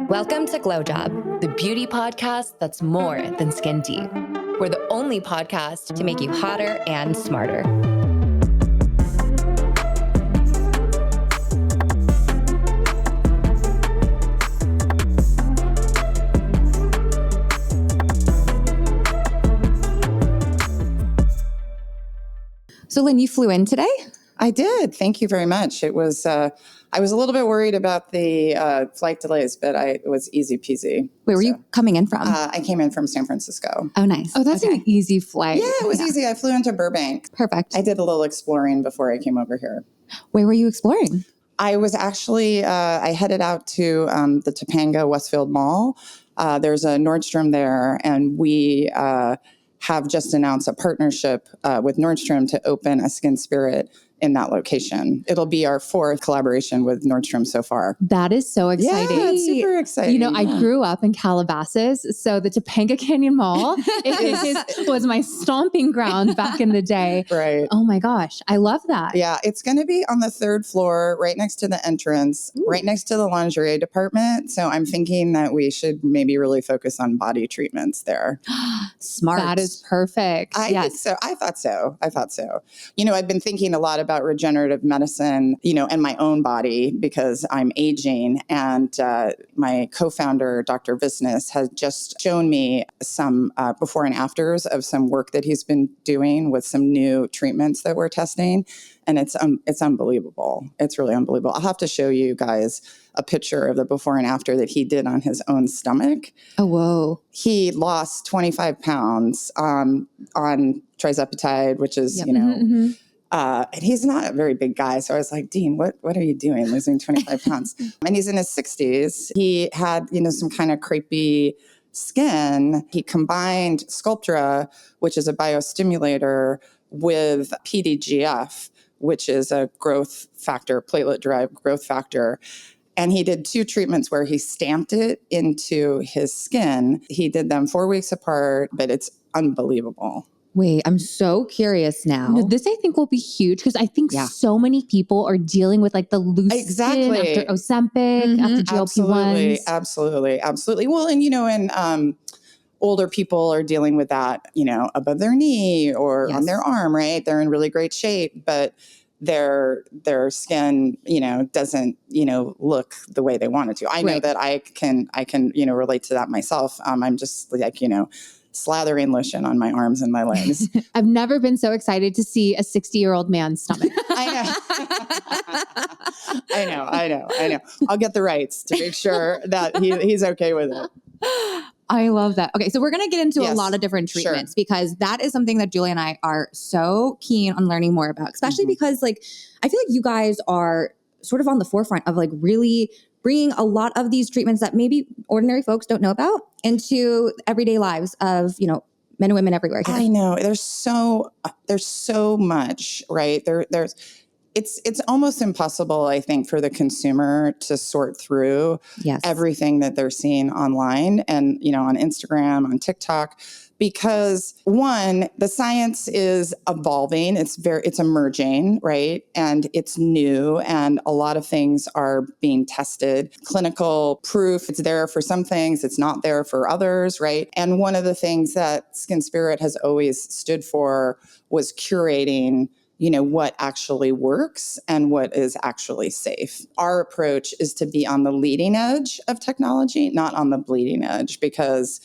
Welcome to GlowJob, the beauty podcast that's more than skin deep. We're the only podcast to make you hotter and smarter. So Lynn, you flew in today? I did. Thank you very much. It was, I was a little bit worried about the flight delays, but it was easy peasy. Where were you coming in from? I came in from San Francisco. Oh, nice. Oh, that's an easy flight. Yeah, it was easy. I flew into Burbank. Perfect. I did a little exploring before I came over here. Where were you exploring? I was actually, I headed out to the Topanga Westfield Mall. There's a Nordstrom there, and we have just announced a partnership with Nordstrom to open a SkinSpirit in that location. It'll be our fourth collaboration with Nordstrom so far. That is so exciting. Yeah, it's super exciting. You know, I grew up in Calabasas, so the Topanga Canyon Mall was my stomping ground back in the day. Right. Oh my gosh, I love that. Yeah, it's going to be on the third floor, right next to the entrance, right next to the lingerie department. So I'm thinking that we should maybe really focus on body treatments there. Smart. That is perfect. I think so. I thought so. You know, I've been thinking a lot about regenerative medicine, you know, and my own body because I'm aging. And my co-founder, Dr. Visness, has just shown me some before and afters of some work that he's been doing with some new treatments that we're testing. And it's unbelievable. It's really unbelievable. I'll have to show you guys a picture of the before and after that he did on his own stomach. Oh, whoa. He lost 25 pounds on trizepatide, which is, you know, and he's not a very big guy. So I was like, Dean, what are you doing losing 25 pounds? And he's in his 60s. He had, you know, some kind of crepey skin. He combined Sculptra, which is a biostimulator, with PDGF, which is a growth factor, platelet-derived growth factor. And he did two treatments where he stamped it into his skin. He did them 4 weeks apart, but it's unbelievable. Wait, I'm so curious now. No, this I think will be huge because I think so many people are dealing with like the loose skin after Ozempic, after GLP-1s. Absolutely. Well, and you know, and older people are dealing with that, you know, above their knee or on their arm, right? They're in really great shape, but their skin, you know, doesn't, you know, look the way they want it to. I know that I can, you know, relate to that myself. I'm just like, you know, slathering lotion on my arms and my legs. I've never been so excited to see a 60-year-old man's stomach. I know. I'll get the rights to make sure that he's okay with it. I love that. Okay, so we're going to get into a lot of different treatments because that is something that Julia and I are so keen on learning more about, especially because like, I feel like you guys are sort of on the forefront of like really bringing a lot of these treatments that maybe ordinary folks don't know about into everyday lives of, you know, men and women everywhere. I know there's so much, right? It's almost impossible, I think, for the consumer to sort through everything that they're seeing online and, you know, on Instagram, on TikTok, because one, the science is evolving. It's emerging, right? And it's new and a lot of things are being tested. Clinical proof, it's there for some things, it's not there for others, right? And one of the things that SkinSpirit has always stood for was curating, you know, what actually works and what is actually safe. Our approach is to be on the leading edge of technology, not on the bleeding edge, because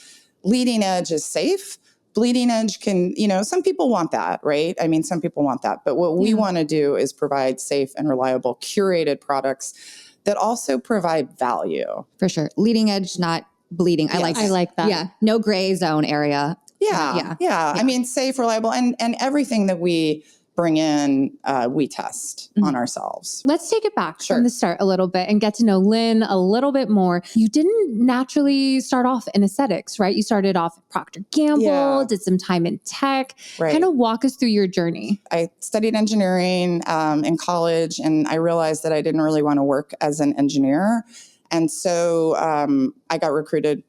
leading edge is safe. Bleeding edge can, you know, some people want that, right? I mean, some people want that. But what we want to do is provide safe and reliable, curated products that also provide value. For sure. Leading edge, not bleeding. I like that. Yeah. No gray zone area. Yeah. I mean, safe, reliable, and everything that we bring in, we test on ourselves. Let's take it back from the start a little bit and get to know Lynn a little bit more. You didn't naturally start off in aesthetics, right? You started off at Procter & Gamble, did some time in tech. Kind of walk us through your journey. I studied engineering in college, and I realized that I didn't really want to work as an engineer. And so I got recruited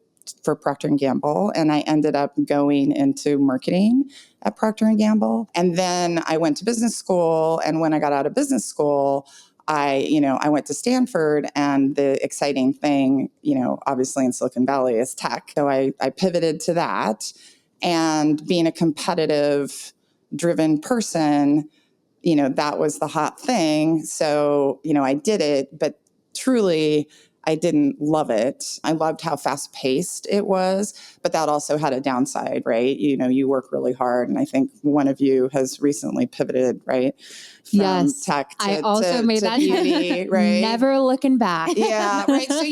for Procter & Gamble, and I ended up going into marketing at Procter & Gamble. And then I went to business school, and when I got out of business school, I went to Stanford, and the exciting thing, obviously in Silicon Valley is tech. So I pivoted to that, and being a competitive driven person, that was the hot thing. So, I did it, but truly I didn't love it. I loved how fast paced it was, but that also had a downside, right? You work really hard. And I think one of you has recently pivoted, right? From tech to, I also made that beauty, right? Never looking back. Yeah, right. So,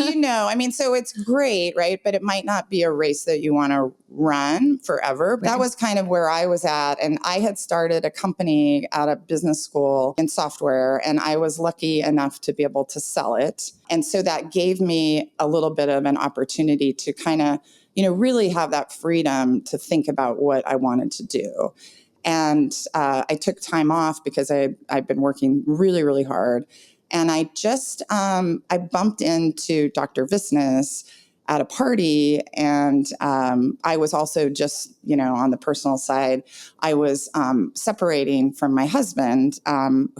so it's great, right? But it might not be a race that you want to run forever. Right. That was kind of where I was at. And I had started a company out of business school in software, and I was lucky enough to be able to sell it. And so that gave me a little bit of an opportunity to kind of, really have that freedom to think about what I wanted to do. And I took time off because I've been working really, really hard. And I just, I bumped into Dr. Visnes at a party. And I was also just, on the personal side, I was separating from my husband,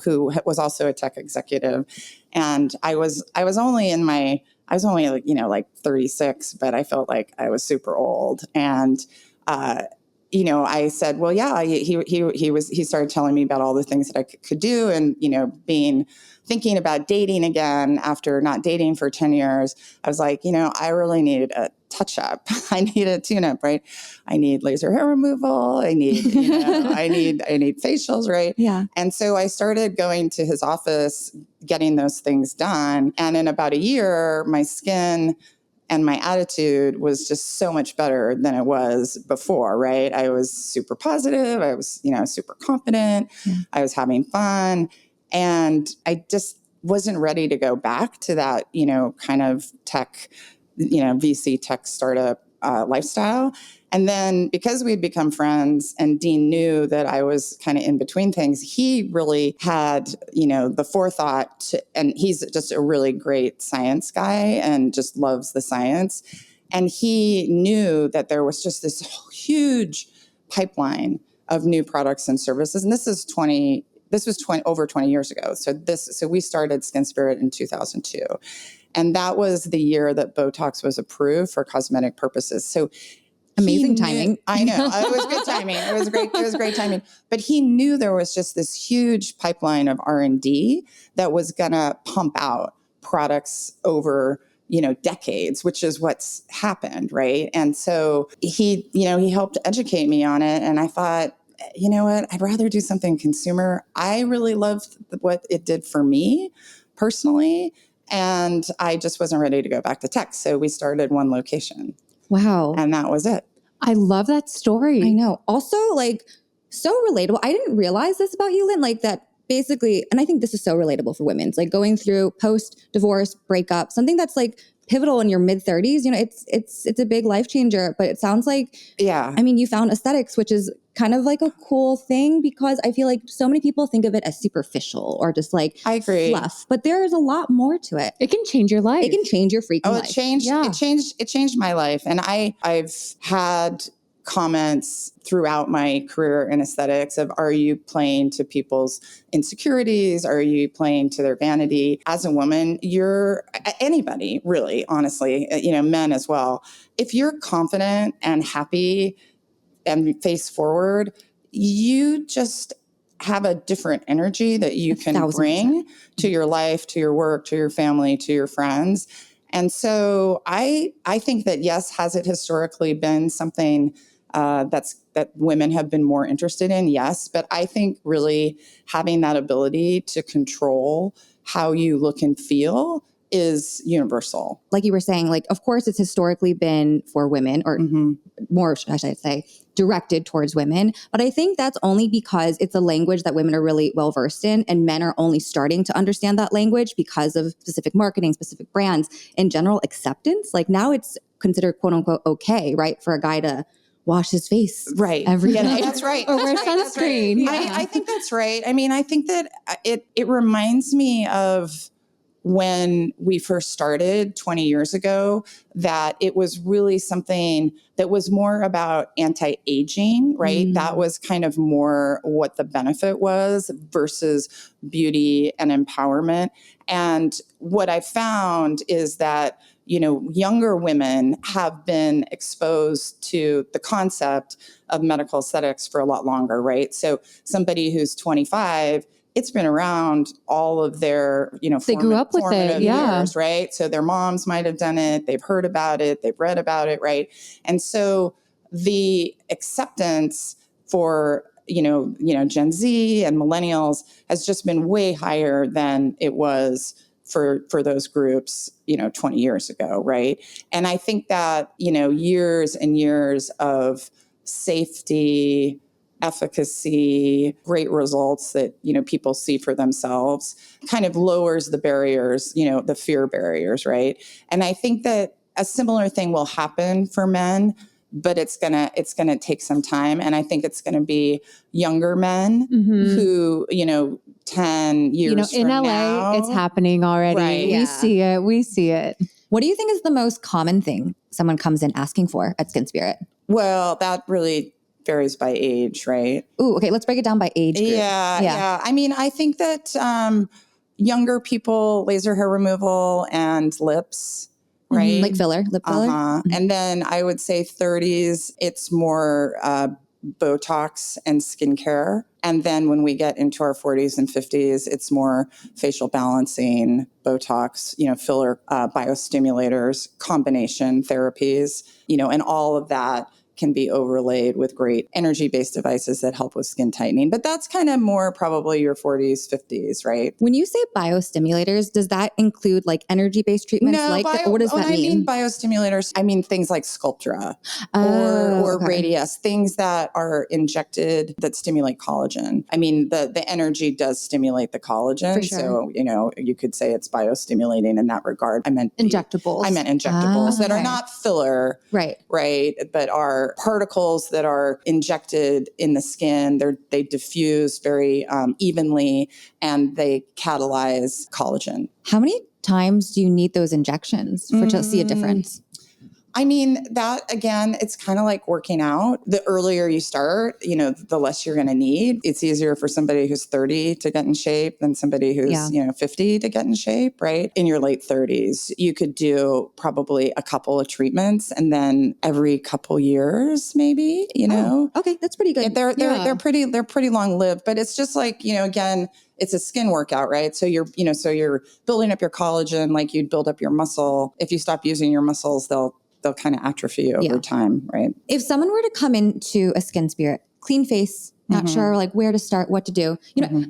who was also a tech executive. And I was only like 36, but I felt like I was super old. And, I said, well, yeah, he started telling me about all the things that I could do. And, thinking about dating again after not dating for 10 years, I was like, I really needed a touch up. I need a tune up, right? I need laser hair removal. I need, I need facials, right? Yeah. And so I started going to his office, getting those things done. And in about a year, my skin and my attitude was just so much better than it was before, right? I was super positive. I was, super confident. Yeah. I was having fun. And I just wasn't ready to go back to that, kind of tech, VC tech startup lifestyle. And then because we'd become friends and Dean knew that I was kind of in between things, he really had, the forethought and he's just a really great science guy and just loves the science. And he knew that there was just this huge pipeline of new products and services. And this was over 20 years ago. So we started SkinSpirit in 2002. And that was the year that Botox was approved for cosmetic purposes. So amazing timing. I know. It was good timing. It was great. It was great timing. But he knew there was just this huge pipeline of R&D that was going to pump out products over, decades, which is what's happened, right? And so he helped educate me on it. And I thought, you know what? I'd rather do something consumer. I really loved what it did for me personally. And I just wasn't ready to go back to tech. So we started one location. Wow. And that was it. I love that story. I know. Also, so relatable. I didn't realize this about you, Lynn, that basically, and I think this is so relatable for women. It's going through post-divorce breakup, something that's pivotal in your mid-30s. It's a big life changer, but it sounds like, yeah. You found aesthetics, which is kind of a cool thing because I feel like so many people think of it as superficial or just I agree. fluff, but there is a lot more to it. It can change your life. It can change your freaking life. It changed my life. And I've had comments throughout my career in aesthetics of, are you playing to people's insecurities? Are you playing to their vanity? As a woman, anybody really, honestly, men as well. If you're confident and happy and face forward, you just have a different energy that you can bring to your life, to your work, to your family, to your friends. And so I think that, yes, has it historically been something that women have been more interested in? Yes. But I think really having that ability to control how you look and feel is universal. Like you were saying, of course, it's historically been for women, or more, I should say, directed towards women. But I think that's only because it's a language that women are really well versed in, and men are only starting to understand that language because of specific marketing, specific brands, in general acceptance. Now it's considered quote unquote okay, right, for a guy to wash his face every day. That's right. Or wear sunscreen. Right. I think that's right. I think that it reminds me of when we first started 20 years ago, that it was really something that was more about anti-aging, right? That was kind of more what the benefit was versus beauty and empowerment. And what I found is that, younger women have been exposed to the concept of medical aesthetics for a lot longer, right? So somebody who's 25, it's been around all of their, they grew up with it, years, right? So their moms might have done it. They've heard about it. They've read about it, right? And so the acceptance for, Gen Z and millennials has just been way higher than it was for those groups, 20 years ago, right? And I think that, years and years of safety, efficacy, great results that, people see for themselves kind of lowers the barriers, the fear barriers, right? And I think that a similar thing will happen for men, but it's gonna take some time. And I think it's gonna be younger men who, 10 years from in LA, now, it's happening already. Right. We see it. What do you think is the most common thing someone comes in asking for at SkinSpirit? Well, that really varies by age, right? Ooh, okay. Let's break it down by age group. Yeah. I mean, I think that younger people, laser hair removal and lips, right? Like filler, lip filler. And then I would say 30s, it's more Botox and skincare. And then when we get into our 40s and 50s, it's more facial balancing, Botox, filler, biostimulators, combination therapies, and all of that can be overlaid with great energy-based devices that help with skin tightening. But that's kind of more probably your 40s, 50s, right? When you say biostimulators, does that include like energy-based treatments? No, what does that mean? I mean biostimulators, I mean things like Sculptra or Radiesse, things that are injected that stimulate collagen. I mean, the energy does stimulate the collagen. For sure. So, you could say it's biostimulating in that regard. I meant injectables. that are not filler, right, but are particles that are injected in the skin. They diffuse very evenly, and they catalyze collagen. How many times do you need those injections to see a difference? I mean, that again, it's kind of like working out. The earlier you start, the less you're going to need. It's easier for somebody who's 30 to get in shape than somebody who's, 50 to get in shape, right? In your late 30s, you could do probably a couple of treatments, and then every couple years, maybe, Okay, that's pretty good. They're pretty long lived, but it's just like, again, it's a skin workout, right? So you're building up your collagen like you'd build up your muscle. If you stop using your muscles, they'll kind of atrophy over time, right? If someone were to come into a SkinSpirit, clean face, not sure like where to start, what to do,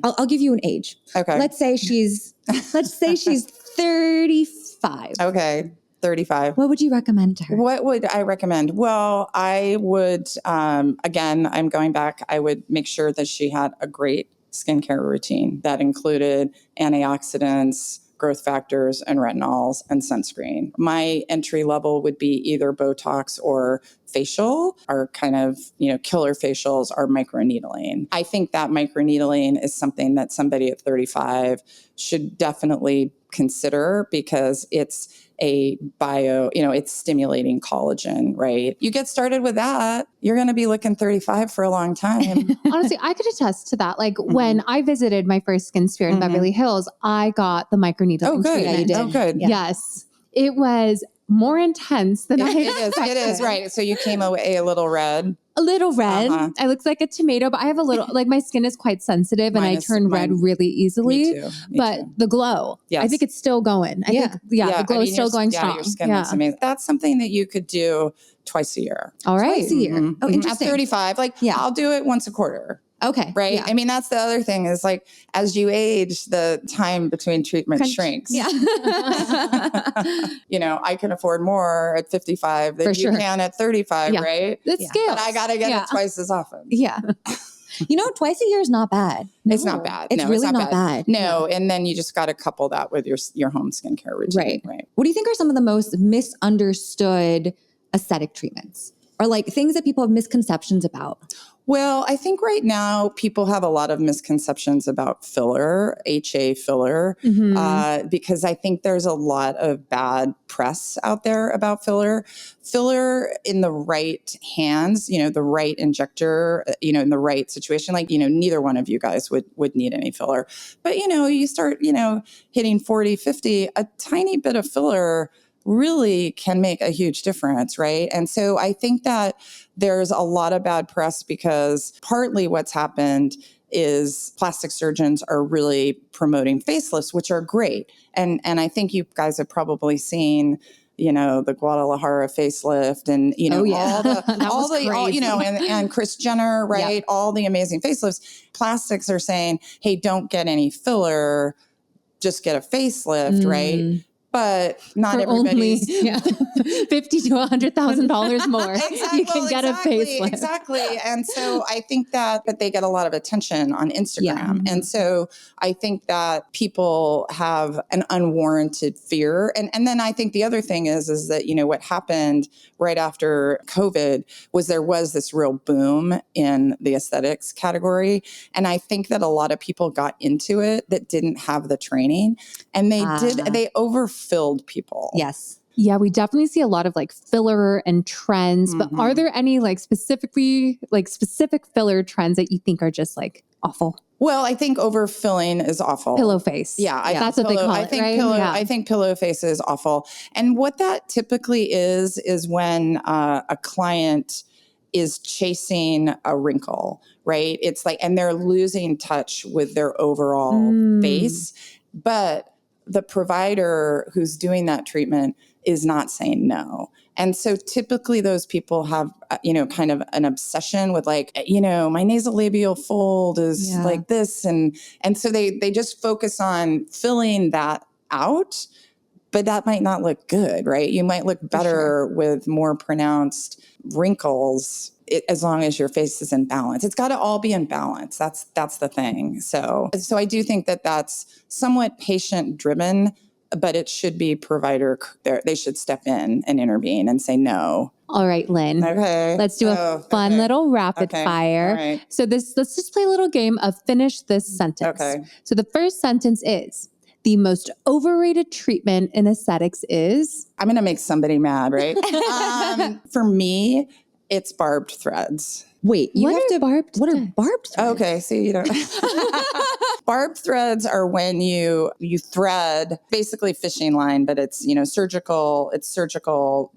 I'll give you an age. Okay. Let's say she's 35. Okay. 35. What would you recommend to her? What would I recommend? Well, I would, again, I'm going back. I would make sure that she had a great skincare routine that included antioxidants, growth factors, and retinols, and sunscreen. My entry level would be either Botox or facial. Our kind of, killer facials are microneedling. I think that microneedling is something that somebody at 35 should definitely consider, because it's it's stimulating collagen, right? You get started with that, you're going to be looking 35 for a long time. Honestly, I could attest to that. Like when I visited my first SkinSpirit in Beverly Hills, I got the microneedling treatment. Yeah, you did. Oh, good. Yeah. Yes. It was more intense than I expected. It is, right. So you came away a little red. A little red. I look like a tomato, but I have a little, like my skin is quite sensitive and I turn red really easily. Me too. But the glow, I think it's still going. I think, the glow is still going strong. Your skin looks amazing. That's something that you could do twice a year. All right. Twice a year. Oh, interesting. At 35, I'll do it once a quarter. Okay. Right. Yeah. I mean, that's the other thing is like, as you age, the time between treatments shrinks. Yeah. I can afford more at 55 than you can at 35, right? It scales. But I got to get it twice as often. Yeah. Twice a year is not bad. It's not bad. It's really not bad. No. And then you just got to couple that with your home skincare routine. Right. What do you think are some of the most misunderstood aesthetic treatments? Or like things that people have misconceptions about? Well, I think right now people have a lot of misconceptions about filler, HA filler, because I think there's a lot of bad press out there about filler. Filler in the right hands, the right injector, in the right situation, like, neither one of you guys would need any filler. But, you start, hitting 40, 50, a tiny bit of filler really can make a huge difference, right? And so I think that there's a lot of bad press because partly what's happened is plastic surgeons are really promoting facelifts, which are great. And I think you guys have probably seen, the Guadalajara facelift and, and Kris Jenner, right? Yep. All the amazing facelifts. Plastics are saying, hey, don't get any filler, just get a facelift, right? But not everybody's $50,000 to $100,000 more. Exactly, you can get a facelift. Exactly. And so I think that they get a lot of attention on Instagram. Yeah. And so I think that people have an unwarranted fear. And then I think the other thing is that, what happened right after COVID was there was this real boom in the aesthetics category. And I think that a lot of people got into it that didn't have the training, and they overfilled people. Yes. Yeah, we definitely see a lot of filler and trends, but are there any specific filler trends that you think are just awful? Well, I think overfilling is awful. Pillow face. Yeah, that's what they call it, right? I think pillow face is awful. And what that typically is when a client is chasing a wrinkle, right? It's and they're losing touch with their overall face, but the provider who's doing that treatment is not saying no. And so typically those people have, kind of an obsession with my nasolabial fold is like this. And so they just focus on filling that out, but that might not look good, right? You might look better with more pronounced wrinkles as long as your face is in balance. It's got to all be in balance. That's the thing. So I do think that that's somewhat patient driven, but it should be provider. They should step in and intervene and say no. All right, Lynn. Okay. Let's do a fun little rapid fire. All right. So let's just play a little game of finish this sentence. Okay. So the first sentence is, the most overrated treatment in aesthetics is? I'm going to make somebody mad, right? For me, it's barbed threads. Wait, what are barbed threads? Okay, so you don't. Barbed threads are when you thread basically fishing line, but it's surgical. It's surgical,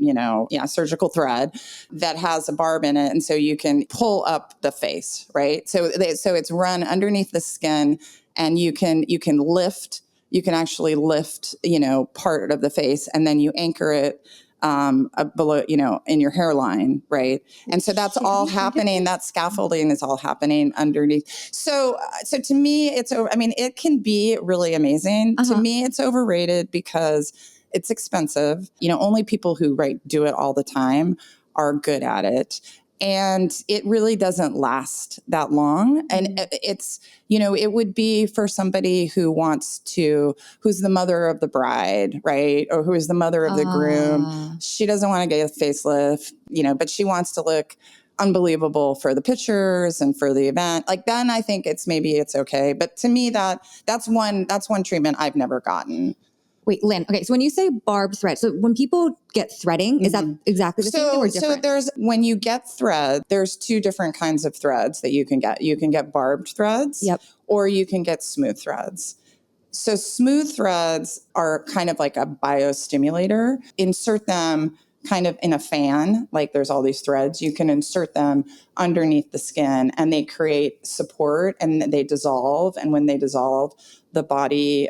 surgical thread that has a barb in it, and so you can pull up the face, right? So it's run underneath the skin, and you can lift. You can actually lift, part of the face, and then you anchor it below, in your hairline, right? And so that's all happening. That scaffolding is all happening underneath. So to me, it can be really amazing. To me, it's overrated because it's expensive. Only people who do it all the time are good at it. And it really doesn't last that long. And it's, it would be for somebody who's the mother of the bride, right? Or who is the mother of the groom. She doesn't want to get a facelift, but she wants to look unbelievable for the pictures and for the event. Then I think it's okay. But to me, that's one treatment I've never gotten. Wait, Lynn. Okay, so when you say barbed thread, so when people get threading, is that exactly the same thing or different? When you get thread, there's two different kinds of threads that you can get. You can get barbed threads, or you can get smooth threads. So smooth threads are kind of like a biostimulator. Insert them kind of in a fan, there's all these threads. You can insert them underneath the skin, and they create support, and they dissolve. And when they dissolve, the body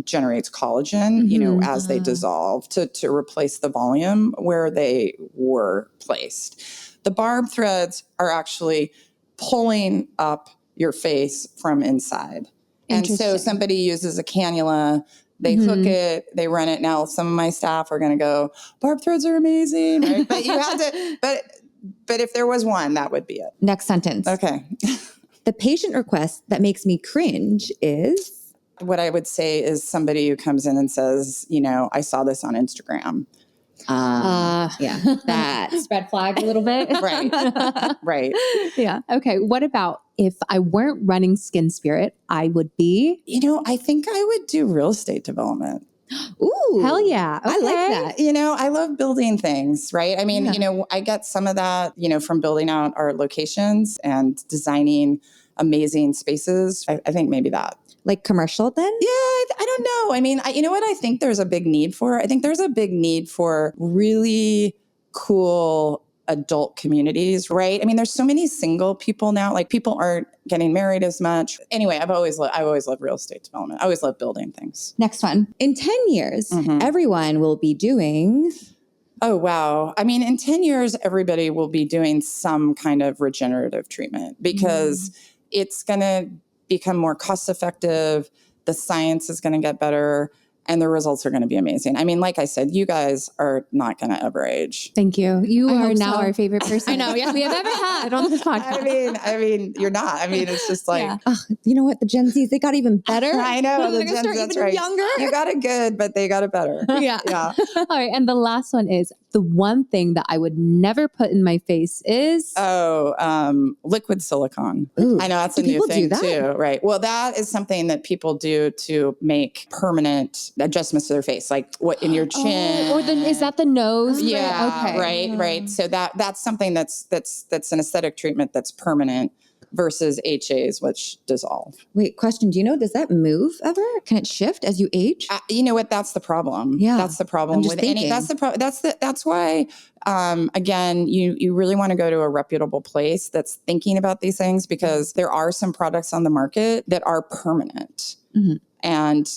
generates collagen, as they dissolve to replace the volume where they were placed. The barbed threads are actually pulling up your face from inside. And so somebody uses a cannula, they hook it, they run it. Now, some of my staff are going to go, barbed threads are amazing, right? But you have to, but if there was one, that would be it. Next sentence. Okay. The patient request that makes me cringe is? What I would say is somebody who comes in and says, I saw this on Instagram. Yeah, that's red flag a little bit. Right. Right. Yeah. Okay. What about if I weren't running SkinSpirit, I would be? I think I would do real estate development. Ooh. Hell yeah. Okay. I like that. I love building things, right? I mean, I get some of that, from building out our locations and designing amazing spaces. I think maybe that. Like commercial then? Yeah, I don't know. I mean, you know what I think there's a big need for? I think there's a big need for really cool adult communities, right? I mean, there's so many single people now. Like people aren't getting married as much. Anyway, I've always loved real estate development. I always loved building things. Next one. In 10 years, everyone will be doing... Oh, wow. I mean, in 10 years, everybody will be doing some kind of regenerative treatment because it's going to become more cost effective. The science is going to get better and the results are going to be amazing. I mean, like I said, you guys are not going to ever age. Thank you. You are now our favorite person. I know. Yeah, we have ever had on this podcast. I mean, you're not. I mean, it's just like, you know what? The Gen Zs, they got even better. I know. They're going to start even younger. You got it good, but they got it better. Yeah. All right. And the last one is the one thing that I would never put in my face is liquid silicone. Ooh. I know that's a new thing too, right? Well, that is something that people do to make permanent adjustments to their face, like what in your chin. Or is that the nose? Yeah, okay. right. So that's something that's an aesthetic treatment that's permanent versus HAs, which dissolve. Wait, question. Do you know, does that move ever? Can it shift as you age? You know what? That's the problem. Yeah. That's the problem with any, that's the problem. That's why, again, you really want to go to a reputable place that's thinking about these things because there are some products on the market that are permanent. Mm-hmm. And,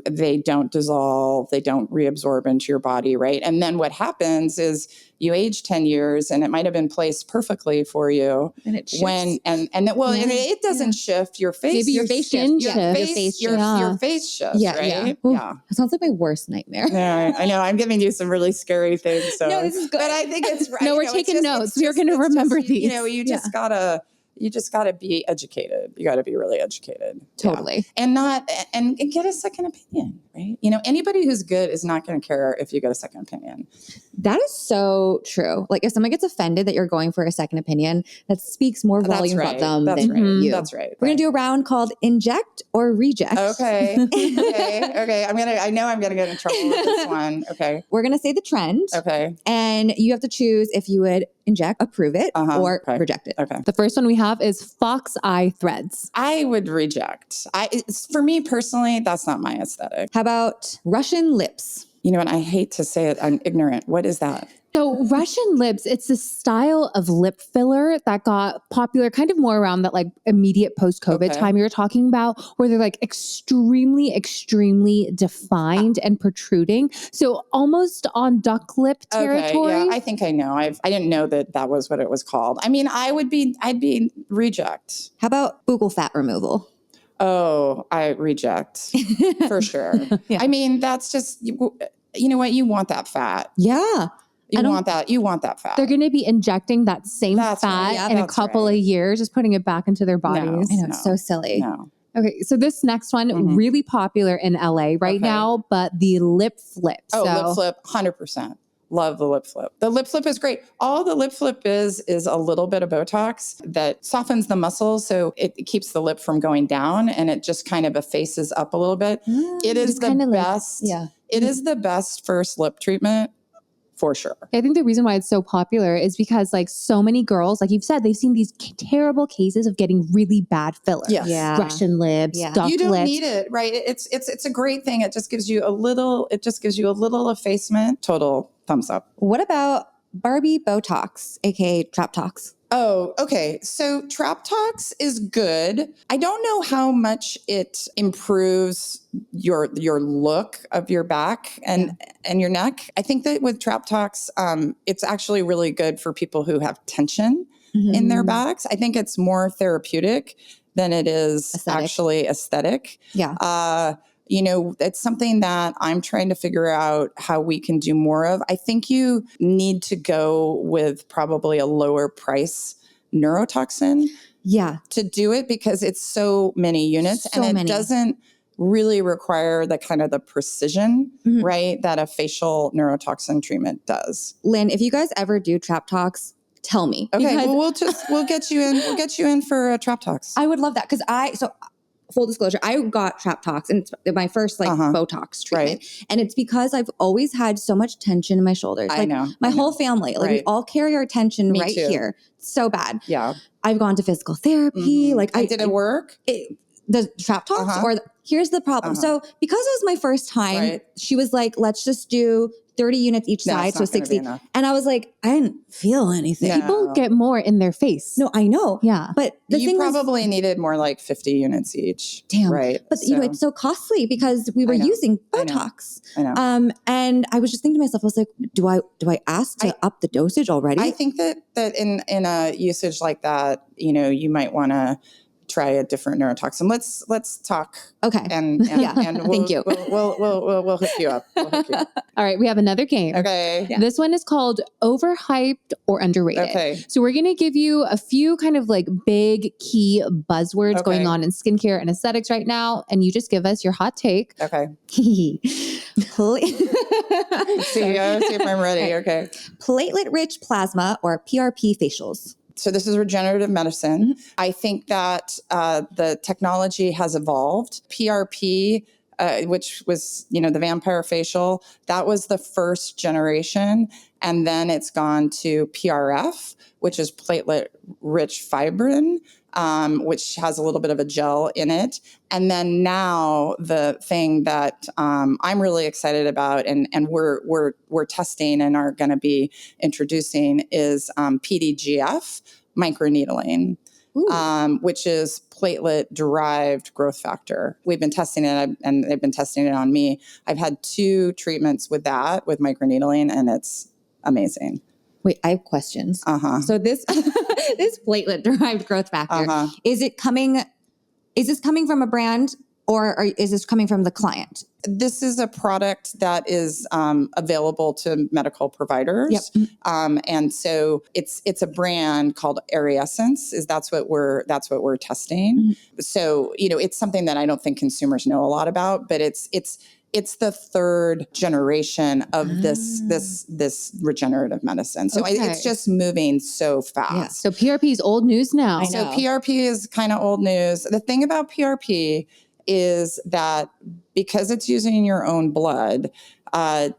they don't dissolve, they don't reabsorb into your body, right? And then what happens is you age 10 years and it might have been placed perfectly for you. And it shifts. It doesn't shift your face. Maybe your face shifts. Your face shifts, right? Yeah. That sounds like my worst nightmare. Yeah, I know. I'm giving you some really scary things. So. No, this is good. But I think it's right. No, we're taking notes. We're going to remember these. You just gotta be educated. You gotta be really educated. Totally. Yeah. And get a second opinion, right? Anybody who's good is not going to care if you get a second opinion. That is so true. Like if someone gets offended that you're going for a second opinion, that speaks more volumes about them than you. That's right. We're going to do a round called Inject or Reject. Okay. Okay. I know I'm going to get in trouble with this one. Okay. We're going to say the trend. Okay. And you have to choose if you would inject, approve it, or reject it. Okay. The first one we have is FoxEye threads. I would reject. For me personally, that's not my aesthetic. How about Russian lips? You know what? I hate to say it. I'm ignorant. What is that? So Russian lips, it's a style of lip filler that got popular kind of more around that like immediate post-COVID time you were talking about, where they're like extremely, extremely defined and protruding. So almost on duck lip territory. Okay, yeah, I think I know. I didn't know that was what it was called. I mean, I'd be reject. How about buccal fat removal? Oh, I reject for sure. Yeah. I mean, that's just, you know what? You want that fat. Yeah. You want that fat. They're going to be injecting that same fat in a couple of years, just putting it back into their bodies. I know, it's so silly. No. Okay, so this next one, really popular in LA right now, but the lip flip. Lip flip, 100%. Love the lip flip. The lip flip is great. All the lip flip is a little bit of Botox that softens the muscles, so it keeps the lip from going down, and it just kind of effaces up a little bit. It is the best. It is the best first lip treatment. For sure. I think the reason why it's so popular is because like so many girls, like you've said, they've seen these terrible cases of getting really bad fillers. Yes. Yeah. Russian lips, duck lips. You don't need it, right? It's a great thing. It just gives you a little effacement. Total thumbs up. What about Barbie Botox, aka TrapTox? Oh, okay. So TrapTox is good. I don't know how much it improves your look of your back and your neck. I think that with TrapTox, it's actually really good for people who have tension in their backs. I think it's more therapeutic than it is actually aesthetic. Yeah. It's something that I'm trying to figure out how we can do more of. I think you need to go with probably a lower price neurotoxin to do it because it's so many units and it doesn't really require the kind of the precision, right, that a facial neurotoxin treatment does. Lynn, if you guys ever do TrapTox, tell me. Okay, well, we'll get you in. We'll get you in for a TrapTox. I would love that because full disclosure, I got TrapTox and it's my first Botox treatment. Right. And it's because I've always had so much tension in my shoulders. I know. My whole family, we all carry our tension Me too. Here. So bad. Yeah. I've gone to physical therapy. Did it work? The TrapTox here's the problem. So because it was my first time, she was like, let's just do 30 units each side. So 60. And I was like, I didn't feel anything. Yeah. People get more in their face. No, I know. Yeah. But you probably needed more like 50 units each. Damn. Right. But it's so costly because we were using Botox. I know. And I was just thinking to myself, I was like, do I ask to up the dosage already? I think that in a usage like that, you might want to try a different neurotoxin. Let's talk. Okay. And thank you. We'll hook you up. All right. We have another game. Okay. Yeah. This one is called overhyped or underrated. Okay. So we're going to give you a few kind of like big key buzzwords going on in skincare and aesthetics right now. And you just give us your hot take. Okay. see if I'm ready. Okay. Platelet-rich plasma or PRP facials. So this is regenerative medicine. I think that the technology has evolved. PRP, which was, the vampire facial, that was the first generation. And then it's gone to PRF, which is platelet-rich fibrin, which has a little bit of a gel in it. And then now the thing that I'm really excited about and we're testing and are going to be introducing is PDGF, microneedling, which is platelet-derived growth factor. We've been testing it, and they've been testing it on me. I've had 2 treatments with microneedling, and it's amazing. Wait, I have questions. So this this platelet-derived growth factor, is this coming from a brand or is this coming from the client? This is a product that is available to medical providers. Yep. And so it's a brand called Radiesse. That's what we're testing. So, it's something that I don't think consumers know a lot about, but it's the 3rd generation of this regenerative medicine. So it's just moving so fast. Yeah. So PRP is old news now. So PRP is kind of old news. The thing about PRP is that because it's using your own blood,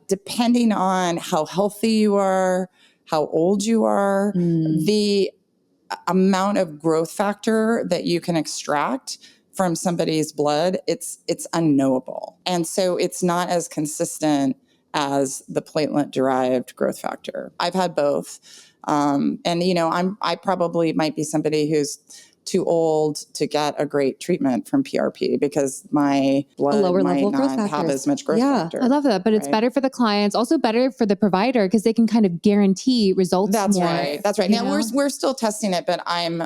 depending on how healthy you are, how old you are, the amount of growth factor that you can extract from somebody's blood, it's unknowable. And so it's not as consistent as the platelet-derived growth factor. I've had both. And I probably might be somebody who's too old to get a great treatment from PRP because my blood might not have as much growth factor. I love that, but it's better for the clients, also better for the provider because they can kind of guarantee results. That's more. Right. That's right. Now we're still testing it, but I'm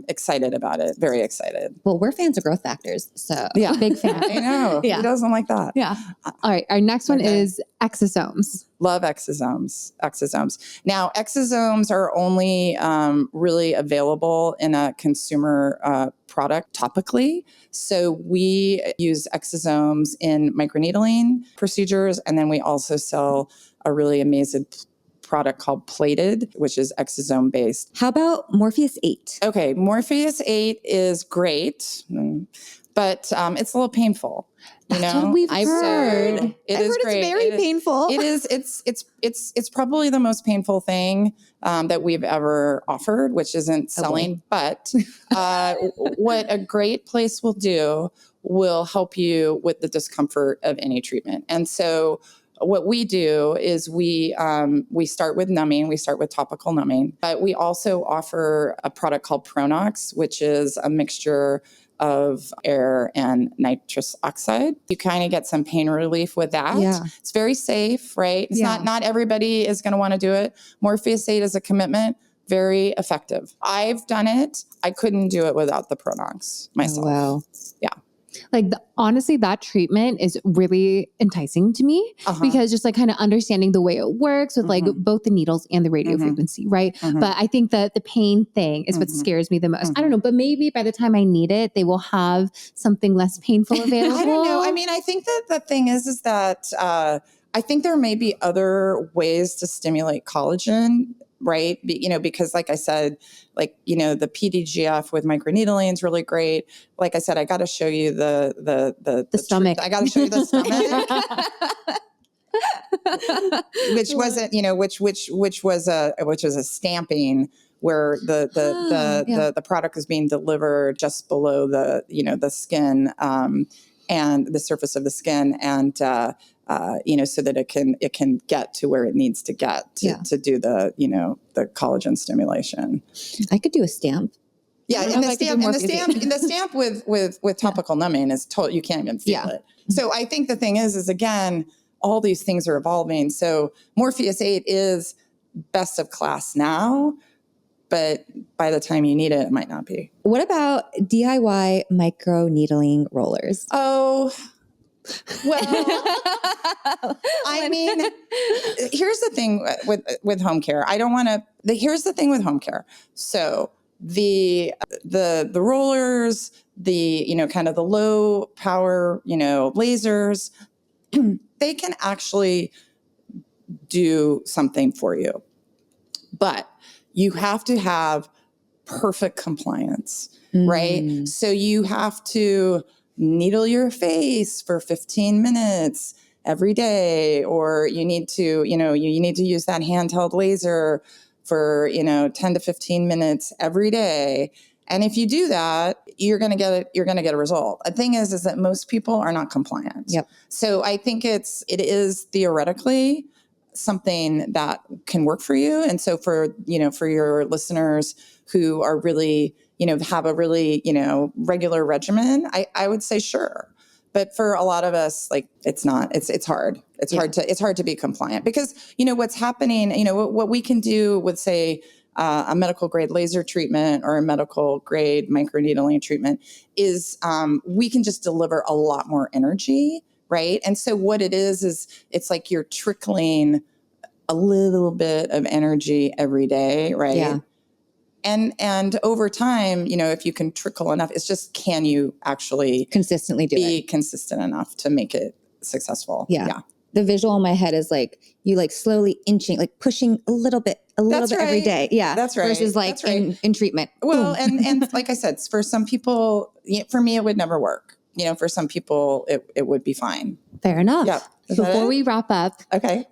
excited about it. Very excited. Well, we're fans of growth factors, so big fan. I know. Who doesn't like that? Yeah. All right. Our next one is exosomes. Love exosomes. Now, exosomes are only really available in a consumer product topically. So we use exosomes in microneedling procedures, and then we also sell a really amazing product called Plated, which is exosome based. How about Morpheus 8? Okay, Morpheus 8 is great, but it's a little painful. That's what we've heard. So it is great. It's very painful. It is. It's probably the most painful thing that we've ever offered, which isn't selling. But what a great place will help you with the discomfort of any treatment. And so what we do is we start with numbing. We start with topical numbing, but we also offer a product called Pronox, which is a mixture of air and nitrous oxide. You kind of get some pain relief with that. Yeah. It's very safe, right? It's not everybody is going to want to do it. Morpheus 8 is a commitment. Very effective. I've done it. I couldn't do it without the Pronox myself. Oh, wow. Yeah. Like honestly, that treatment is really enticing to me because just like kind of understanding the way it works with like both the needles and the radio frequency, right? But I think that the pain thing is what scares me the most. I don't know, but maybe by the time I need it, they will have something less painful available. I don't know. I mean, I think that the thing is that I think there may be other ways to stimulate collagen, right? Because like I said, like, the PDGF with microneedling is really great. Like I said, I got to show you the stomach. I got to show you the stomach. Which wasn't, which was a stamping where the product is being delivered just below the skin and the surface of the skin, and so that it can get to where it needs to get to do the collagen stimulation. I could do a stamp. Yeah, and the stamp with topical numbing is you can't even feel it. So I think the thing is again, all these things are evolving. So Morpheus 8 is best of class now, but by the time you need it, it might not be. What about DIY microneedling rollers? Oh, well, I mean, here's the thing with home care. Here's the thing with home care. So the rollers, kind of the low power, lasers, they can actually do something for you, but you have to have perfect compliance, right? So you have to needle your face for 15 minutes every day, or you need to, you need to use that handheld laser for, 10 to 15 minutes every day. And if you do that, you're going to get a result. The thing is that most people are not compliant. Yep. So I think it is theoretically something that can work for you. And so for your listeners who are really, have a really, regular regimen, I would say sure. But for a lot of us, like it's not, it's hard. It's hard to be compliant because, what's happening, what we can do with, say, a medical grade laser treatment or a medical grade microneedling treatment is we can just deliver a lot more energy, right? And so what it is it's like you're trickling a little bit of energy every day, right? Yeah. And over time, if you can trickle enough, it's just, can you actually consistently be consistent enough to make it successful? Yeah. The visual in my head is like you like slowly inching, like pushing a little bit every day. Yeah. That's right. Versus like in treatment. Well, and like I said, for some people, for me, it would never work. For some people, it would be fine. Fair enough. Yeah. Before we wrap up,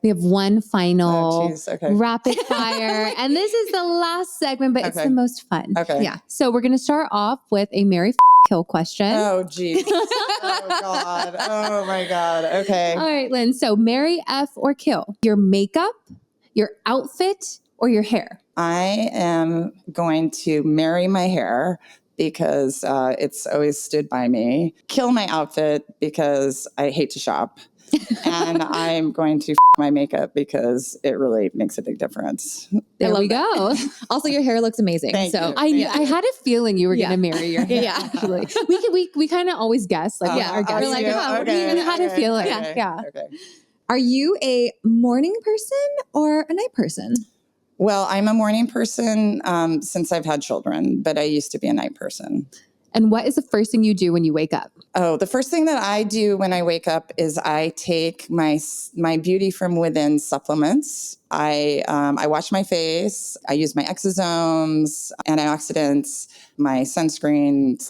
we have one final rapid fire. And this is the last segment, but it's the most fun. Okay. Yeah. So we're going to start off with a marry, kill question. Oh, geez. Oh, God. Oh, my God. Okay. All right, Lynn. So marry, F, or kill? Your makeup, your outfit, or your hair? I am going to marry my hair because it's always stood by me. Kill my outfit because I hate to shop. And I'm going to my makeup because it really makes a big difference. There we go. Also, your hair looks amazing. Thank you. I had a feeling you were going to marry your hair. Yeah. Actually, we kind of always guess. Like, our guests. We're like, we had a feeling. Yeah. Okay. Are you a morning person or a night person? Well, I'm a morning person since I've had children, but I used to be a night person. And what is the first thing you do when you wake up? Oh, the first thing that I do when I wake up is I take my Beauty from Within supplements. I wash my face. I use my exosomes, antioxidants, my sunscreen /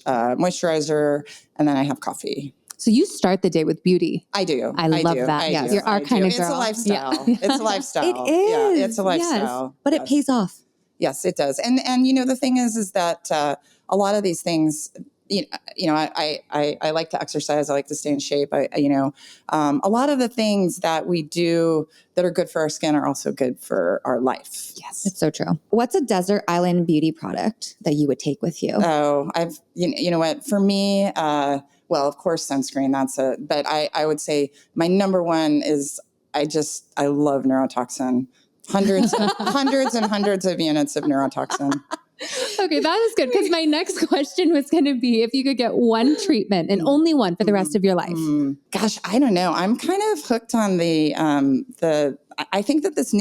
moisturizer, and then I have coffee. So you start the day with beauty. I do. I love that. Yes, you're our kind of girl. It's a lifestyle. Yeah. It's a lifestyle. It is. Yeah, it's a lifestyle. Yes, but it pays off. Yes, it does. And the thing is that a lot of these things, I like to exercise. I like to stay in shape. A lot of the things that we do that are good for our skin are also good for our life. Yes, it's so true. What's a desert island beauty product that you would take with you? Oh, you know what? For me, well, of course, sunscreen. But I would say my number one is I love neurotoxin. Hundreds and hundreds of units of neurotoxin. Okay, that was good because my next question was going to be if you could get one treatment and only one for the rest of your life. Gosh, I don't know. I'm kind of hooked on the I think that this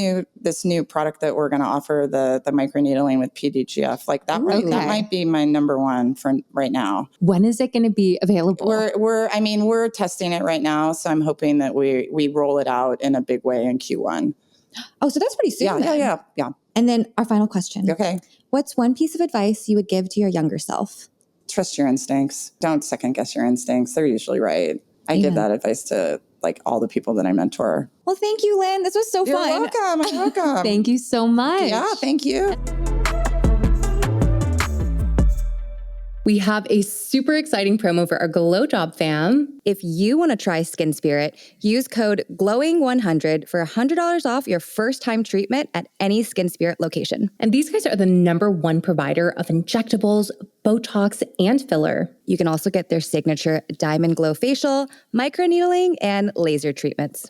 new product that we're going to offer, the microneedling with PDGF, like that, that might be my number one for right now. When is it going to be available? We're testing it right now, so I'm hoping that we roll it out in a big way in Q1. Oh, so that's pretty soon. Yeah. And then our final question. Okay. What's one piece of advice you would give to your younger self? Trust your instincts. Don't second guess your instincts. They're usually right. I give that advice to like all the people that I mentor. Well, thank you, Lynn. This was so fun. You're welcome. Thank you so much. Yeah, thank you. We have a super exciting promo for our GlowJob fam. If you want to try SkinSpirit, use code GLOWING100 for $100 off your first time treatment at any SkinSpirit location. And these guys are the #1 provider of injectables, Botox, and filler. You can also get their signature Diamond Glow facial, microneedling, and laser treatments.